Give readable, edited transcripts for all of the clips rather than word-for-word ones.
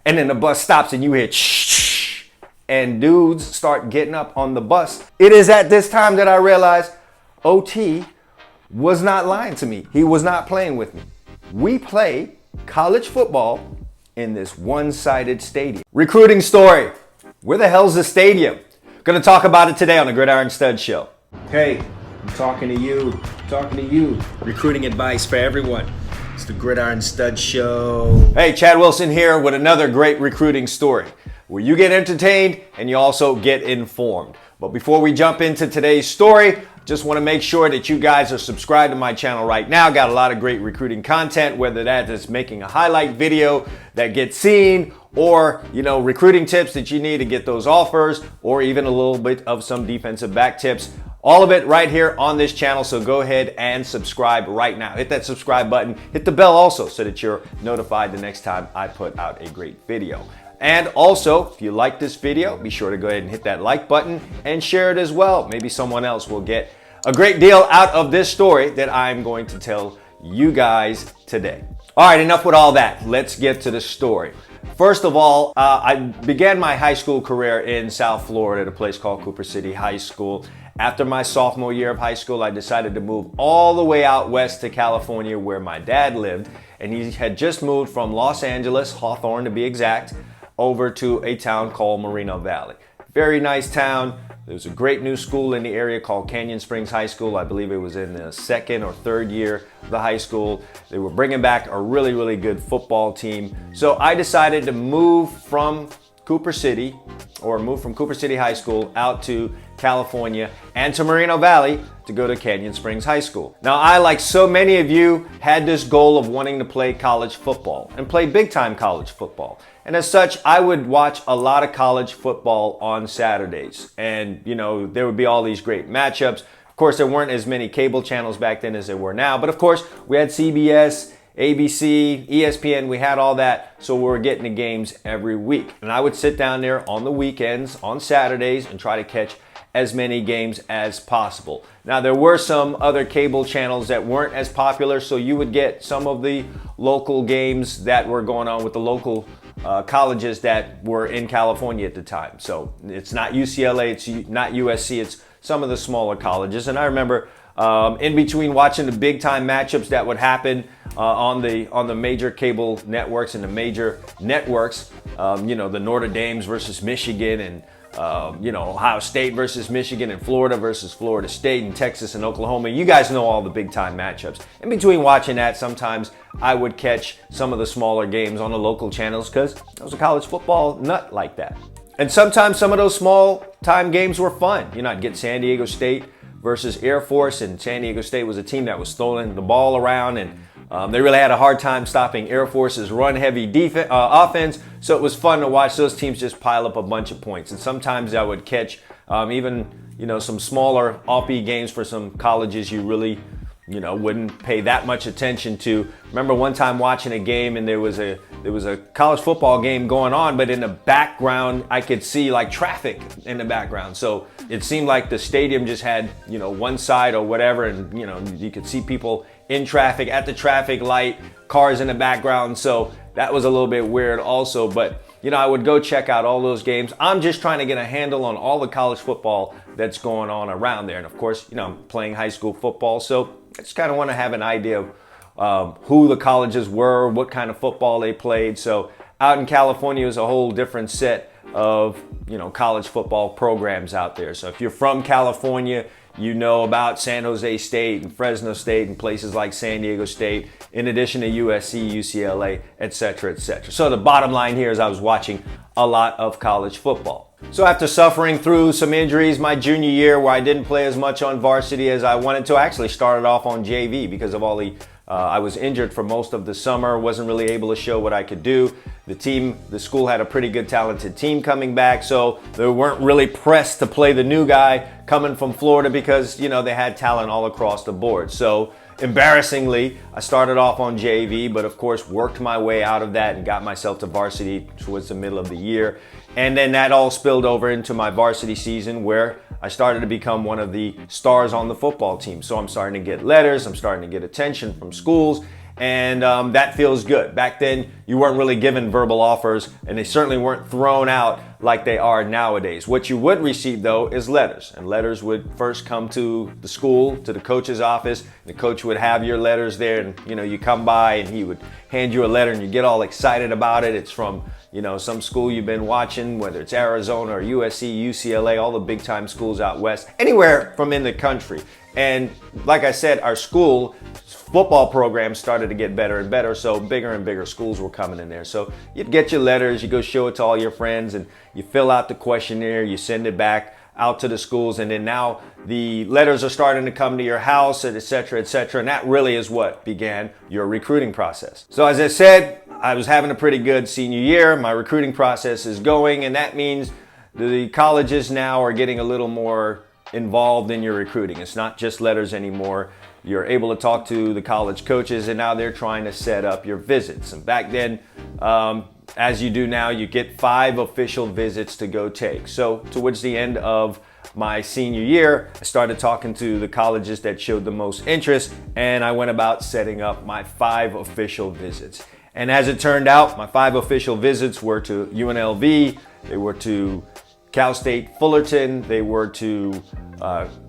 and then the bus stops and you hear shh, and dudes start getting up on the bus. It is at this time that I realized OT was not lying to me. He was not playing with me. We play college football in this one-sided stadium. Recruiting story. Where the hell's the stadium? Gonna talk about it today on the Gridiron Stud Show. Hey, I'm talking to you. Recruiting advice for everyone. It's the Gridiron Stud Show. Hey, Chad Wilson here with another great recruiting story where you get entertained and you also get informed. But before we jump into today's story, just want to make sure that you guys are subscribed to my channel right now. Got a lot of great recruiting content, whether that is making a highlight video that gets seen, or recruiting tips that you need to get those offers, or even a little bit of some defensive back tips. All of it right here on this channel, so go ahead and subscribe right now. Hit that subscribe button, hit the bell also so that you're notified the next time I put out a great video. And also, if you like this video, be sure to go ahead and hit that like button and share it as well. Maybe someone else will get a great deal out of this story that I'm going to tell you guys today. All right, enough with all that. Let's get to the story. First of all, I began my high school career in South Florida at a place called Cooper City High School. After my sophomore year of high school, I decided to move all the way out west to California where my dad lived. And he had just moved from Los Angeles, Hawthorne to be exact, over to a town called Moreno Valley. Very nice town. There was a great new school in the area called Canyon Springs High School. I believe it was in the second or third year of the high school. They were bringing back a really, really good football team. So I decided to move from Cooper City High School out to California and to Moreno Valley to go to Canyon Springs High School. Now, I, like so many of you, had this goal of wanting to play college football and play big time college football. And as such, I would watch a lot of college football on Saturdays. And, there would be all these great matchups. Of course, there weren't as many cable channels back then as there were now. But of course, we had CBS, ABC, ESPN, we had all that, so we were getting the games every week. And I would sit down there on the weekends, on Saturdays, and try to catch as many games as possible. Now, there were some other cable channels that weren't as popular, so you would get some of the local games that were going on with the local colleges that were in California at the time. So it's not UCLA, it's not USC, it's some of the smaller colleges. And I remember in between watching the big time matchups that would happen on the major cable networks and the major networks, the Notre Dames versus Michigan, and Ohio State versus Michigan, and Florida versus Florida State, and Texas and Oklahoma. You guys know all the big time matchups. In between watching that, sometimes I would catch some of the smaller games on the local channels because I was a college football nut like that. And sometimes some of those small time games were fun. I'd get San Diego State versus Air Force, and San Diego State was a team that was throwing the ball around, and they really had a hard time stopping Air Force's run-heavy offense, so it was fun to watch those teams just pile up a bunch of points. And sometimes I would catch even some smaller off-beat games for some colleges you really wouldn't pay that much attention to. Remember one time watching a game, and there was a college football game going on, but in the background I could see like traffic in the background. So it seemed like the stadium just had one side or whatever, and you could see people in traffic at the traffic light, cars in the background. So that was a little bit weird also, but I would go check out all those games. I'm just trying to get a handle on all the college football that's going on around there. And of course, I'm playing high school football, so I just kind of want to have an idea of who the colleges were, what kind of football they played. So out in California is a whole different set of college football programs out there. So if you're from California, you know about San Jose State and Fresno State and places like San Diego State, in addition to USC, UCLA, etc., etc. So the bottom line here is I was watching a lot of college football. So after suffering through some injuries my junior year where I didn't play as much on varsity as I wanted to, I actually started off on JV because of all the I was injured for most of the summer, wasn't really able to show what I could do. The school had a pretty good talented team coming back, so they weren't really pressed to play the new guy coming from Florida because, they had talent all across the board. So embarrassingly, I started off on JV, but of course worked my way out of that and got myself to varsity towards the middle of the year. And then that all spilled over into my varsity season where I started to become one of the stars on the football team. So I'm starting to get letters, I'm starting to get attention from schools, And that feels good. Back then, you weren't really given verbal offers, and they certainly weren't thrown out like they are nowadays. What you would receive, though, is letters. And letters would first come to the school, to the coach's office. The coach would have your letters there, and you come by, and he would hand you a letter, and you get all excited about it. It's from some school you've been watching, whether it's Arizona or USC, UCLA, all the big time schools out west, anywhere from in the country. And like I said, our school football program started to get better and better, so bigger and bigger schools were coming in there. So you'd get your letters, you go show it to all your friends, and you fill out the questionnaire, you send it back out to the schools, and then now the letters are starting to come to your house, et cetera, and that really is what began your recruiting process. So as I said, I was having a pretty good senior year. My recruiting process is going, and that means the colleges now are getting a little more involved in your recruiting. It's not just letters anymore. You're able to talk to the college coaches, and now they're trying to set up your visits. And back then, as you do now, you get 5 official visits to go take. So towards the end of my senior year, I started talking to the colleges that showed the most interest, and I went about setting up my 5 official visits. And as it turned out, my 5 official visits were to UNLV, they were to Cal State Fullerton, they were to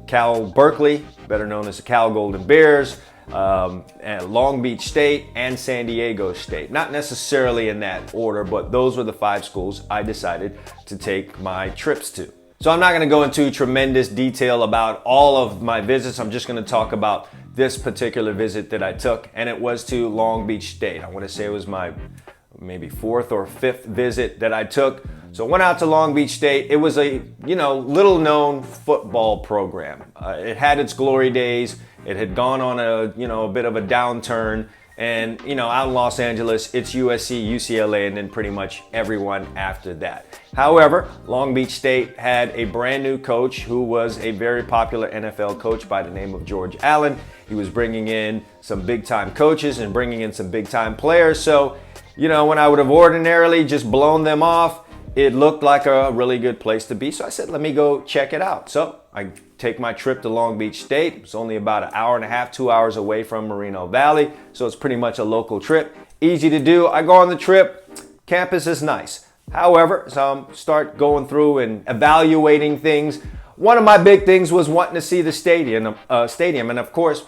Cal Berkeley, better known as the Cal Golden Bears, and Long Beach State, and San Diego State. Not necessarily in that order, but those were the 5 schools I decided to take my trips to. So I'm not going to go into tremendous detail about all of my visits. I'm just going to talk about this particular visit that I took, and it was to Long Beach State. I want to say it was my maybe 4th or 5th visit that I took. So I went out to Long Beach State. It was a, little known football program. It had its glory days. It had gone on a bit of a downturn. And, out in Los Angeles, it's USC, UCLA, and then pretty much everyone after that. However, Long Beach State had a brand new coach who was a very popular NFL coach by the name of George Allen. He was bringing in some big time coaches and bringing in some big time players. So, when I would have ordinarily just blown them off, it looked like a really good place to be. So I said, let me go check it out. So I take my trip to Long Beach State. It's only about an hour and a half, 2 hours away from Moreno Valley. So it's pretty much a local trip. Easy to do. I go on the trip. Campus is nice. However, so I start going through and evaluating things. One of my big things was wanting to see the stadium. And of course,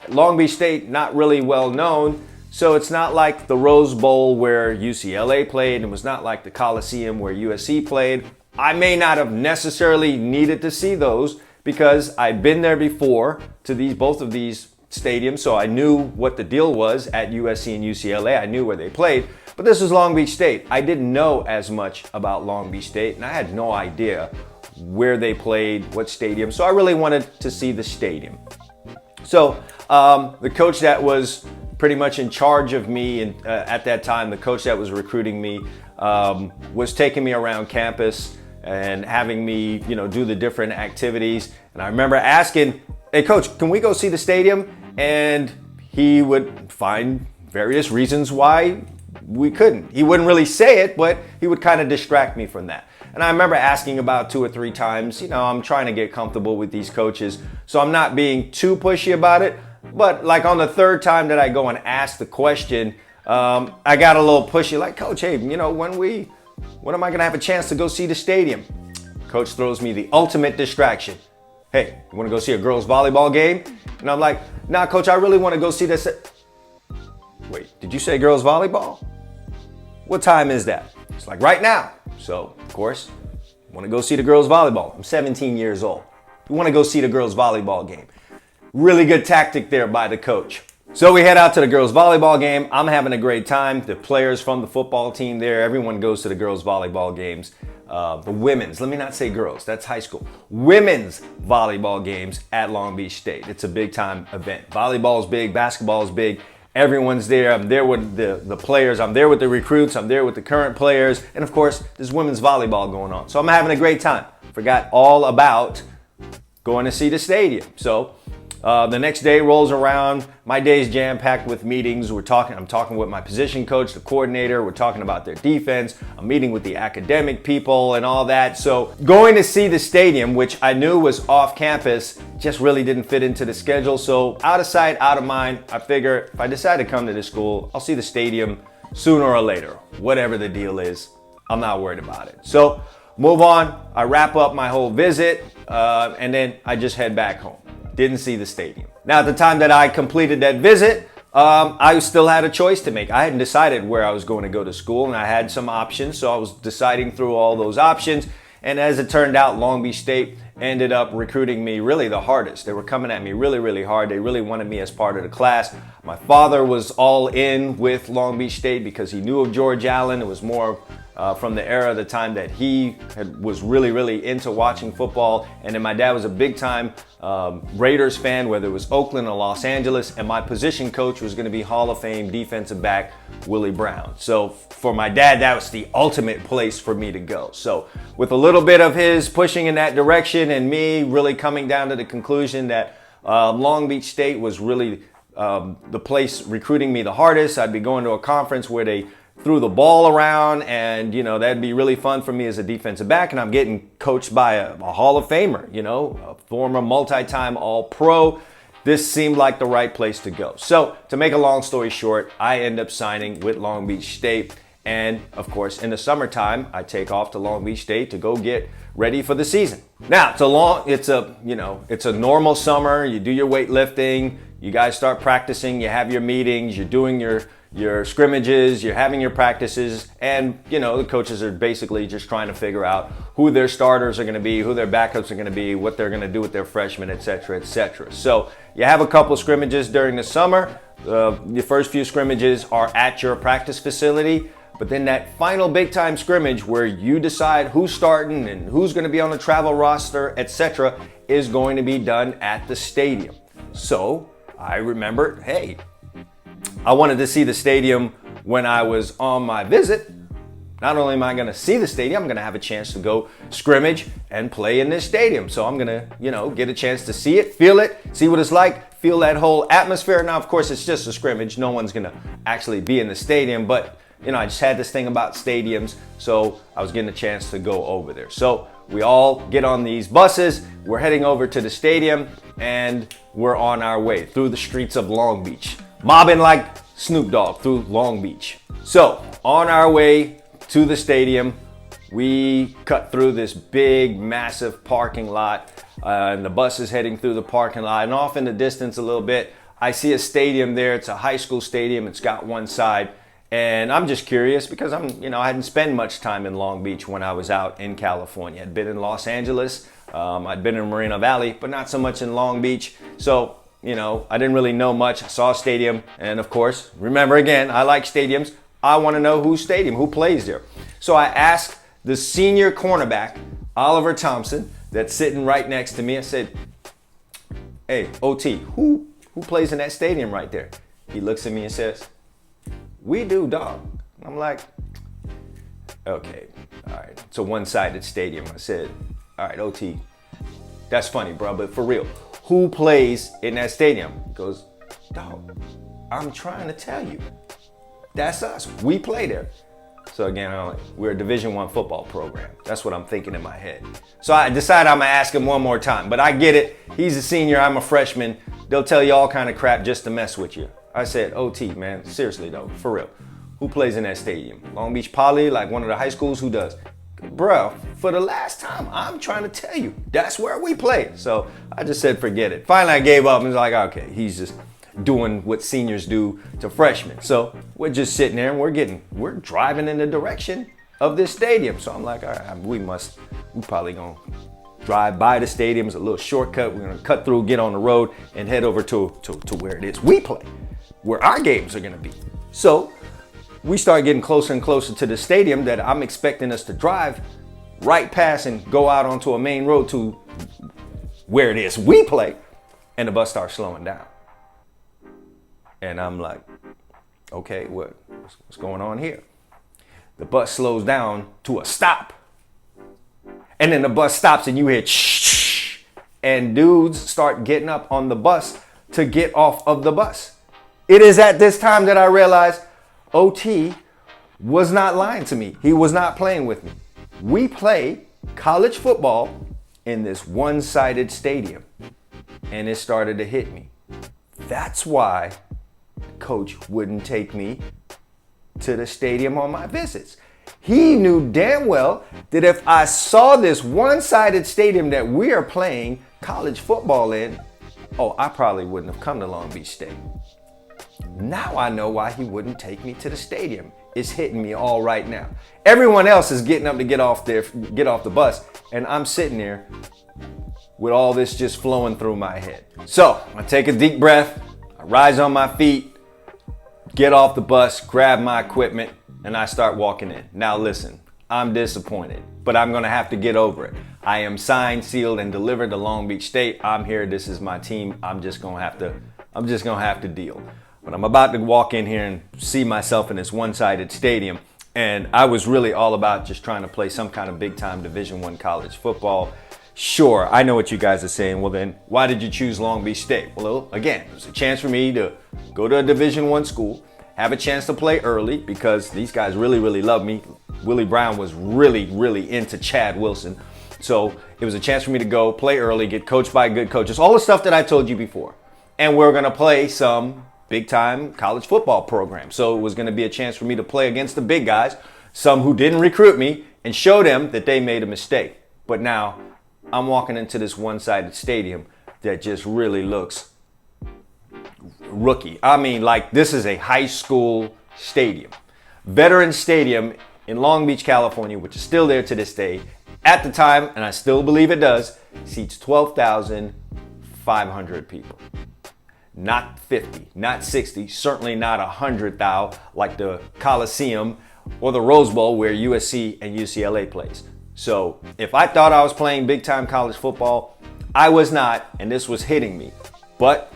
Long Beach State, not really well known. So it's not like the Rose Bowl where UCLA played. It was not like the Coliseum where USC played. I may not have necessarily needed to see those because I'd been there before to both of these stadiums. So I knew what the deal was at USC and UCLA. I knew where they played. But this was Long Beach State. I didn't know as much about Long Beach State, and I had no idea where they played, what stadium. So I really wanted to see the stadium. So the coach that was pretty much in charge of me, and at that time, the coach that was recruiting me was taking me around campus and having me, do the different activities. And I remember asking, "Hey, coach, can we go see the stadium?" And he would find various reasons why we couldn't. He wouldn't really say it, but he would kind of distract me from that. And I remember asking about 2 or 3 times. I'm trying to get comfortable with these coaches, so I'm not being too pushy about it. But like on the 3rd time that I go and ask the question, I got a little pushy, like, "Coach, hey, when am I gonna have a chance to go see the stadium?" Coach throws me the ultimate distraction. "Hey, you wanna go see a girls volleyball game?" And I'm like, "Nah, coach, I really wanna go see this." "Wait, did you say girls volleyball? What time is that?" It's like, "Right now." So, of course, I wanna go see the girls volleyball. I'm 17 years old. You wanna go see the girls volleyball game. Really good tactic there by the coach. So we head out to the girls volleyball game. I'm having a great time. The players from the football team there, everyone goes to the girls volleyball games. The women's, let me not say girls, that's high school. Women's volleyball games at Long Beach State. It's a big time event. Volleyball's big, basketball's big. Everyone's there. I'm there with the players. I'm there with the recruits. I'm there with the current players. And of course, there's women's volleyball going on. So I'm having a great time. Forgot all about going to see the stadium. So The next day rolls around. My day's jam-packed with meetings. I'm talking with my position coach, the coordinator. We're talking about their defense. I'm meeting with the academic people and all that. So going to see the stadium, which I knew was off campus, just really didn't fit into the schedule. So out of sight, out of mind, I figure if I decide to come to this school, I'll see the stadium sooner or later. Whatever the deal is, I'm not worried about it. So move on. I wrap up my whole visit, and then I just head back home. Didn't see the stadium. Now, at the time that I completed that visit, I still had a choice to make. I hadn't decided where I was going to go to school, and I had some options, so I was deciding through all those options. And as it turned out, Long Beach State ended up recruiting me really the hardest. They were coming at me really, really hard. They really wanted me as part of the class. My father was all in with Long Beach State because he knew of George Allen. It was more from the era of the time that he was really, really into watching football. And then my dad was a big time Raiders fan, whether it was Oakland or Los Angeles. And my position coach was going to be Hall of Fame defensive back Willie Brown. So for my dad, that was the ultimate place for me to go. So with a little bit of his pushing in that direction and me really coming down to the conclusion that Long Beach State was really the place recruiting me the hardest. I'd be going to a conference where they threw the ball around, and that'd be really fun for me as a defensive back, and I'm getting coached by a Hall of Famer, a former multi-time All-Pro. This seemed like the right place to go. So to make a long story short, I end up signing with Long Beach State, and of course in the summertime I take off to Long Beach State to go get ready for the season. Now it's a normal summer. You do your weightlifting, you guys start practicing, you have your meetings, you're doing your scrimmages, you're having your practices, and the coaches are basically just trying to figure out who their starters are going to be, who their backups are going to be, what they're going to do with their freshmen, etc., etc. So you have a couple scrimmages during the summer. The first few scrimmages are at your practice facility, but then that final big time scrimmage where you decide who's starting and who's going to be on the travel roster, etc., is going to be done at the stadium. So I remembered, hey, I wanted to see the stadium when I was on my visit. Not only am I going to see the stadium, I'm going to have a chance to go scrimmage and play in this stadium. So I'm going to, get a chance to see it, see what it's like, feel that whole atmosphere. Now, of course, it's just a scrimmage. No one's going to actually be in the stadium, but I just had this thing about stadiums, so I was getting a chance to go over there. So we all get on these buses. We're heading over to the stadium, and we're on our way through the streets of Long Beach, mobbing like Snoop Dogg through Long Beach. So on our way to the stadium, we cut through this big, massive parking lot, and the bus is heading through the parking lot, and off in the distance a little bit, I see a stadium there. It's a high school stadium. It's got one side, and I'm just curious because I hadn't spent much time in Long Beach when I was out in California. I'd been in Los Angeles, I'd been in Moreno Valley, but not so much in Long Beach. So I didn't really know much. I saw a stadium, and of course, remember again, I like stadiums. I want to know who plays there. So I asked the senior cornerback, Oliver Thompson, that's sitting right next to me. I said, hey, OT, who plays in that stadium right there? He looks at me and says, we do, dog. I'm like, okay, all right. It's a one-sided stadium. I said, all right, OT, that's funny, bro, but for real, who plays in that stadium? He goes, dog, I'm trying to tell you. That's us. We play there. So again, we're a Division I football program. That's what I'm thinking in my head. So I decided I'm going to ask him one more time. But I get it. He's a senior. I'm a freshman. They'll tell you all kind of crap just to mess with you. I said, OT, man, seriously though, for real. Who plays in that stadium? Long Beach Poly, like one of the high schools? Who does? Bro, for the last time, I'm trying to tell you, that's where we play. So I just said, forget it. Finally, I gave up and was like, okay, he's just doing what seniors do to freshmen. So we're just sitting there and we're driving in the direction of this stadium. So I'm like, all right, we probably gonna drive by the stadium. It's a little shortcut. We're gonna cut through, get on the road, and head over to where it is we play, where our games are gonna be. So we start getting closer and closer to the stadium that I'm expecting us to drive right past and go out onto a main road to where it is we play, and the bus starts slowing down. And I'm like, okay, what's going on here? The bus slows down to a stop. And then the bus stops and you hear shh, and dudes start getting up on the bus to get off of the bus. It is at this time that I realized OT was not lying to me. He was not playing with me. We play college football in this one-sided stadium, and it started to hit me. That's why coach wouldn't take me to the stadium on my visits. He knew damn well that if I saw this one-sided stadium that we are playing college football in, I probably wouldn't have come to Long Beach State. Now I know why he wouldn't take me to the stadium. It's hitting me all right now. Everyone else is getting up to get off the bus, and I'm sitting there with all this just flowing through my head. So I take a deep breath, I rise on my feet, get off the bus, grab my equipment, and I start walking in. Now listen, I'm disappointed, but I'm gonna have to get over it. I am signed, sealed, and delivered to Long Beach State. I'm here, this is my team. I'm just gonna have to deal. But I'm about to walk in here and see myself in this one-sided stadium, and I was really all about just trying to play some kind of big-time Division I college football. Sure, I know what you guys are saying. Well then, why did you choose Long Beach State? Well, again, it was a chance for me to go to a Division I school, have a chance to play early because these guys really, really love me. Willie Brown was really, really into Chad Wilson. So it was a chance for me to go play early, get coached by good coaches, all the stuff that I told you before. And we're gonna play some big-time college football program. So it was gonna be a chance for me to play against the big guys, some who didn't recruit me, and show them that they made a mistake. But now I'm walking into this one-sided stadium that just really looks rookie. I mean, like, this is a high school stadium. Veterans Stadium in Long Beach, California, which is still there to this day. At the time, and I still believe it does, seats 12,500 people. Not 50, not 60, certainly not 100,000 like the Coliseum or the Rose Bowl where USC and UCLA plays. So if I thought I was playing big time college football, I was not, and this was hitting me. But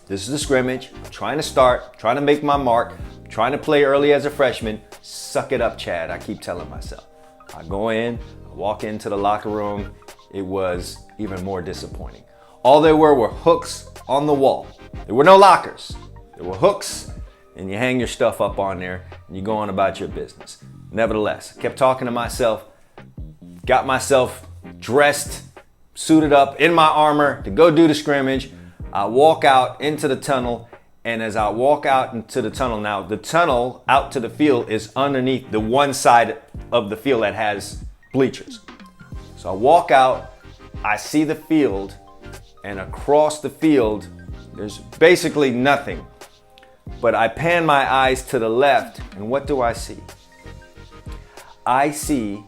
this is a scrimmage. I'm trying to start, trying to make my mark, trying to play early as a freshman. Suck it up, Chad, I keep telling myself. I go in, I walk into the locker room. It was even more disappointing. All there were hooks on the wall. There were no lockers. There were hooks, and you hang your stuff up on there, and you go on about your business. Nevertheless, I kept talking to myself, got myself dressed, suited up in my armor to go do the scrimmage. I walk out into the tunnel, and as I walk out into the tunnel, now the tunnel out to the field is underneath the one side of the field that has bleachers. So I walk out, I see the field, and across the field, there's basically nothing. But I pan my eyes to the left, and what do I see? I see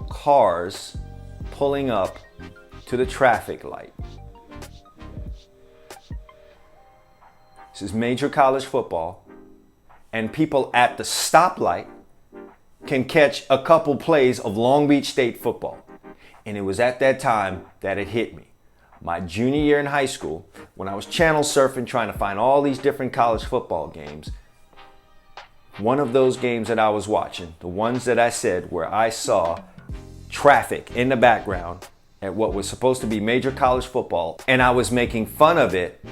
cars pulling up to the traffic light. This is major college football, and people at the stoplight can catch a couple plays of Long Beach State football. And it was at that time that it hit me. My junior year in high school, when I was channel surfing trying to find all these different college football games, one of those games that I was watching, the ones that I said where I saw traffic in the background at what was supposed to be major college football, and I was making fun of it,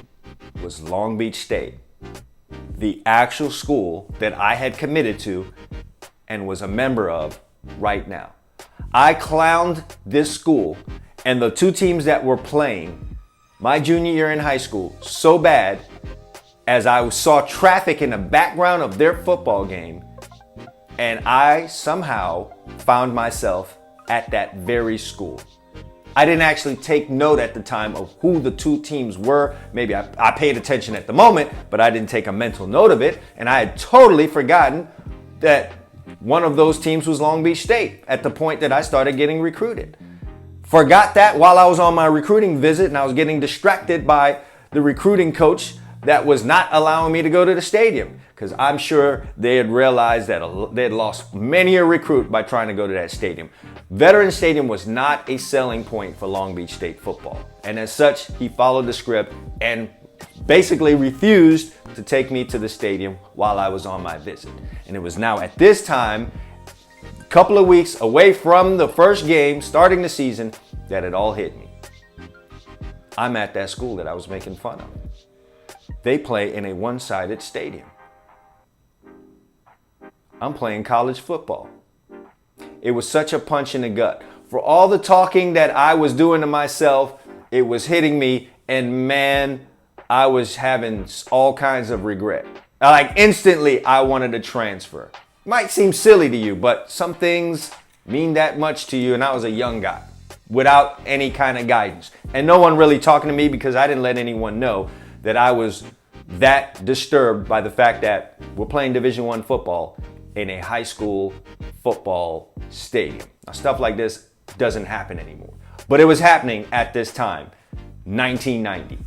was Long Beach State, the actual school that I had committed to and was a member of right now. I clowned this school and the two teams that were playing my junior year in high school so bad as I saw traffic in the background of their football game, and I somehow found myself at that very school. I didn't actually take note at the time of who the two teams were. Maybe I paid attention at the moment, but I didn't take a mental note of it, and I had totally forgotten that one of those teams was Long Beach State at the point that I started getting recruited. Forgot that while I was on my recruiting visit, and I was getting distracted by the recruiting coach that was not allowing me to go to the stadium, because I'm sure they had realized that they had lost many a recruit by trying to go to that stadium. Veterans Stadium was not a selling point for Long Beach State football, and as such, he followed the script and basically refused to take me to the stadium while I was on my visit. And it was now at this time, a couple of weeks away from the first game, starting the season, that it all hit me. I'm at that school that I was making fun of. They play in a one-sided stadium. I'm playing college football. It was such a punch in the gut. For all the talking that I was doing to myself, it was hitting me, and man, I was having all kinds of regret. Like instantly, I wanted to transfer. Might seem silly to you, but some things mean that much to you, and I was a young guy without any kind of guidance. And no one really talking to me because I didn't let anyone know that I was that disturbed by the fact that we're playing Division I football in a high school football stadium. Now, stuff like this doesn't happen anymore, but it was happening at this time, 1990.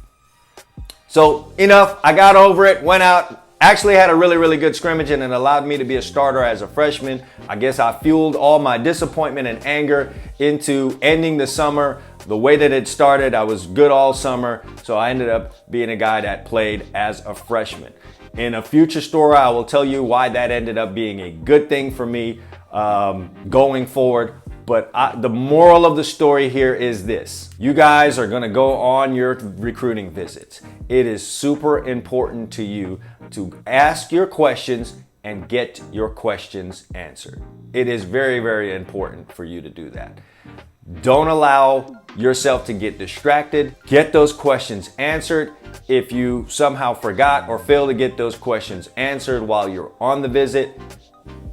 So enough, I got over it, went out, actually had a really good scrimmage, and it allowed me to be a starter as a freshman. I guess I fueled all my disappointment and anger into ending the summer the way that it started. I was good all summer, so I ended up being a guy that played as a freshman. In a future story, I will tell you why that ended up being a good thing for me going forward. But the moral of the story here is this. You guys are going to go on your recruiting visits. It is super important to you to ask your questions and get your questions answered. It is very important for you to do that. Don't allow yourself to get distracted. Get those questions answered. If you somehow forgot or failed to get those questions answered while you're on the visit,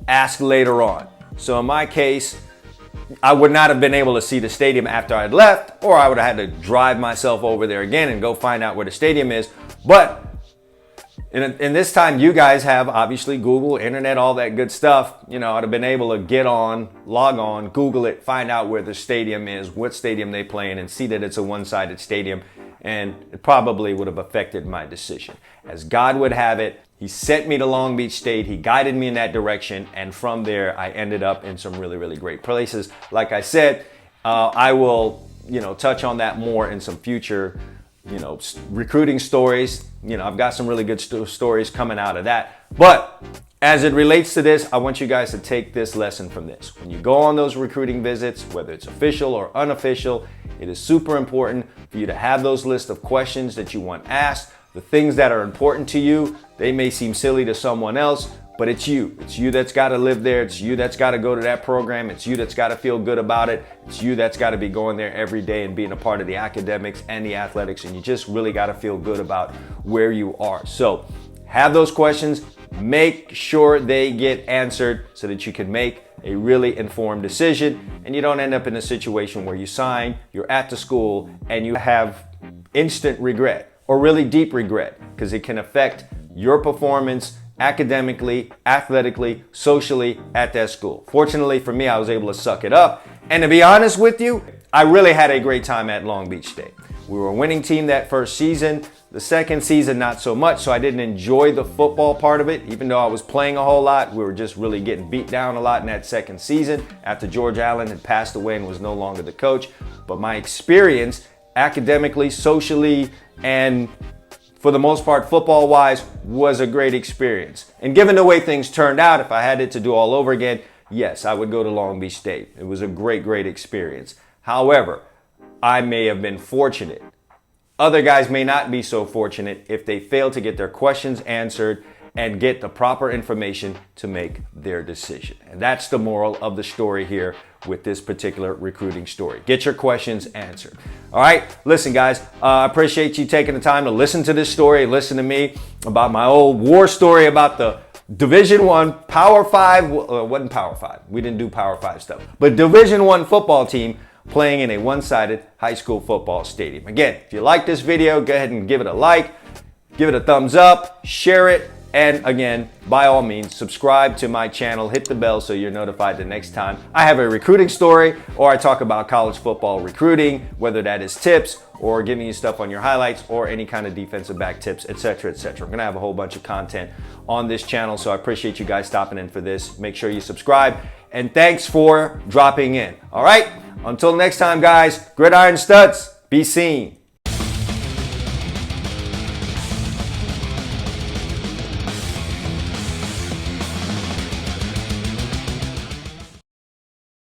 ask later on. So in my case, I would not have been able to see the stadium after I'd left, or I would have had to drive myself over there again and go find out where the stadium is. But in this time, you guys have obviously Google, internet, all that good stuff. You know, I'd have been able to get on, log on, Google it, find out where the stadium is, what stadium they play in, and see that it's a one-sided stadium. And it probably would have affected my decision. As God would have it, He sent me to Long Beach State. He guided me in that direction. And from there, I ended up in some really great places. Like I said, I will, touch on that more in some future, recruiting stories. I've got some really good stories coming out of that. But as it relates to this, I want you guys to take this lesson from this. When you go on those recruiting visits, whether it's official or unofficial, it is super important for you to have those lists of questions that you want asked. The things that are important to you, they may seem silly to someone else, but it's you. It's you that's got to live there. It's you that's got to go to that program. It's you that's got to feel good about it. It's you that's got to be going there every day and being a part of the academics and the athletics. And you just really got to feel good about where you are. So have those questions. Make sure they get answered so that you can make a really informed decision and you don't end up in a situation where you sign, you're at the school, and you have instant regret or really deep regret, because it can affect your performance academically, athletically, socially at that school. Fortunately for me, I was able to suck it up. And to be honest with you, I really had a great time at Long Beach State. We were a winning team that first season. The second season, not so much, so I didn't enjoy the football part of it. Even though I was playing a whole lot, we were just really getting beat down a lot in that second season after George Allen had passed away and was no longer the coach. But my experience academically, socially, and for the most part, football-wise, was a great experience. And given the way things turned out, if I had it to do all over again, yes, I would go to Long Beach State. It was a great experience. However, I may have been fortunate. Other guys may not be so fortunate if they fail to get their questions answered and get the proper information to make their decision. And that's the moral of the story here with this particular recruiting story. Get your questions answered. All right, listen guys, I appreciate you taking the time to listen to this story, listen to me about my old war story about the Division I Power 5, wasn't Power 5, we didn't do Power 5 stuff, but Division I football team playing in a one-sided high school football stadium. Again, if you like this video, go ahead and give it a like, give it a thumbs up, share it, and again, by all means, subscribe to my channel, hit the bell so you're notified the next time I have a recruiting story or I talk about college football recruiting, whether that is tips or giving you stuff on your highlights or any kind of defensive back tips, etc., etc. I'm gonna have a whole bunch of content on this channel, so I appreciate you guys stopping in for this. Make sure you subscribe, and thanks for dropping in. All right, until next time, guys, Gridiron Studs, be seen.